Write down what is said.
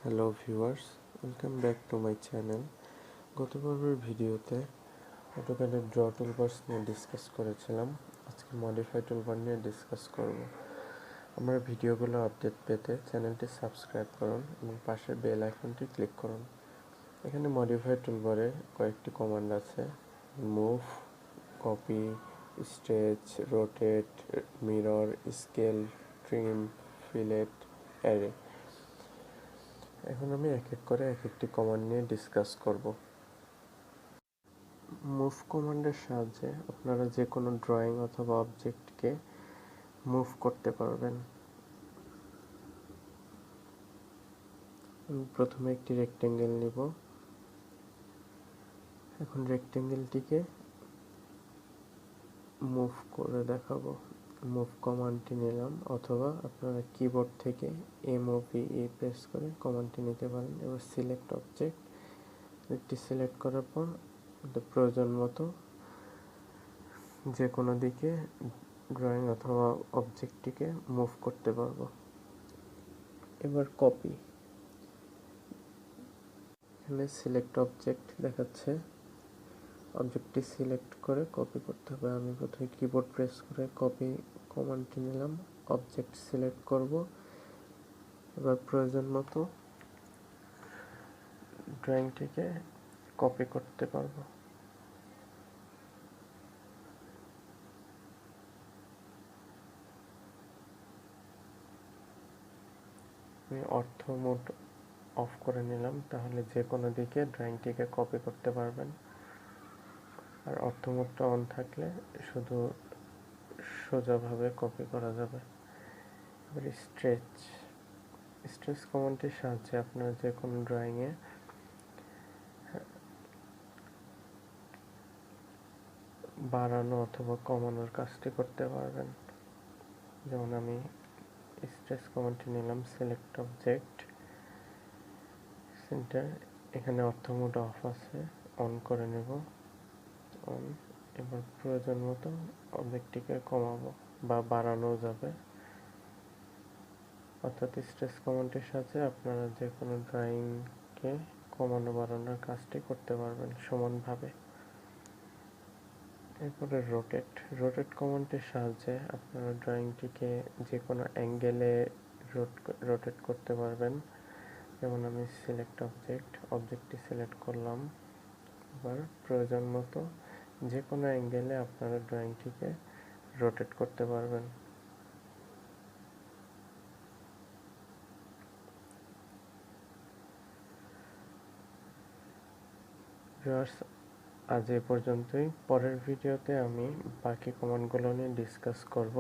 Hello viewers, welcome back to my channel. গত পর্বের ভিডিওতে অটোক্যাডের ড্র টুলবার্স নিয়ে ডিসকাস করেছিলাম। আজকে মডিফাই টুলবার নিয়ে ডিসকাস করব। আমার ভিডিওগুলো আপডেট পেতে চ্যানেলটি সাবস্ক্রাইব করুন এবং পাশের বেল আইকনটি ক্লিক করুন। এখানে মডিফাই টুলবারে কয়েকটি কমান্ড আছে: move, copy, stretch, rotate, mirror, scale, trim, fillet, array. এখন আমি এক এক করে এক একটি কমান্ড নিয়ে ডিসকাস করব। মুভ কমান্ডের সাহায্যে আপনারা যে কোনো ড্রয়িং অথবা অবজেক্টকে মুভ করতে পারবেন। আমি প্রথমে একটি রেক্টেঙ্গেল নিব। এখন রেক্টেঙ্গেলটিকে মুভ করে দেখাবো। মুভ কমান্ডটি নিলাম, অথবা আপনারা কিবোর্ড থেকে MOVE প্রেস করে কমান্ডটি নিতে পারেন। এবার সিলেক্ট অবজেক্ট, একটি সিলেক্ট করার পর প্রয়োজন মতো যে কোনো দিকে ড্রয়িং অথবা অবজেক্টটিকে মুভ করতে পারবো। এবার কপি, এখানে সিলেক্ট অবজেক্ট দেখাচ্ছে, অবজেক্টটি সিলেক্ট করে কপি করতে হবে। আমি প্রথমে কিবোর্ড প্রেস করে কপি কমান্ডটি নিলাম, অবজেক্ট সিলেক্ট করব। এবার প্রয়োজন মতো ড্রয়িংটিকে কপি করতে পারবো। আমি অর্থ মোড অফ করে নিলাম, তাহলে যে কোনো দিকে ড্রয়িংটিকে কপি করতে পারবেন। আর অর্থ মোডটা অন থাকলে শুধু সোজাভাবে কপি করা যাবে। এবার স্ট্রেচ কমান্ডটির সাহায্যে আপনারা যে কোনো ড্রয়িংয়ে বাড়ানো অথবা কমানোর কাজটি করতে পারবেন। যেমন আমি স্ট্রেচ কমান্ডটি নিলাম, সিলেক্ট অবজেক্ট, সেন্টার, এখানে অর্থ মোড অফ আছে, অন করে নেব, অন। এবার প্রয়োজন মতো অবজেক্টটিকে কমাবো বা বাড়ানো যাবে। অর্থাৎ স্ট্রেচ কমান্ডটির সাথে আপনারা যে কোনো ড্রয়িংকে কমানো বাড়ানোর কাজটি করতে পারবেন সমানভাবে। এরপরে রোটেট কমান্ডটির সাহায্যে আপনারা ড্রয়িংটিকে যে কোনো অ্যাঙ্গেলে রোটেট করতে পারবেন। যেমন আমি সিলেক্ট অবজেক্টটি সিলেক্ট করলাম। এবার প্রয়োজন মতো যে কোনো অ্যাঙ্গেলে আপনারা ড্রয়িংটিকে রোটেট করতে পারবেন। ভিউয়ার্স, আজ এ পর্যন্তই। পরের ভিডিওতে আমি বাকি কমান্ডগুলো নিয়ে ডিসকাস করব।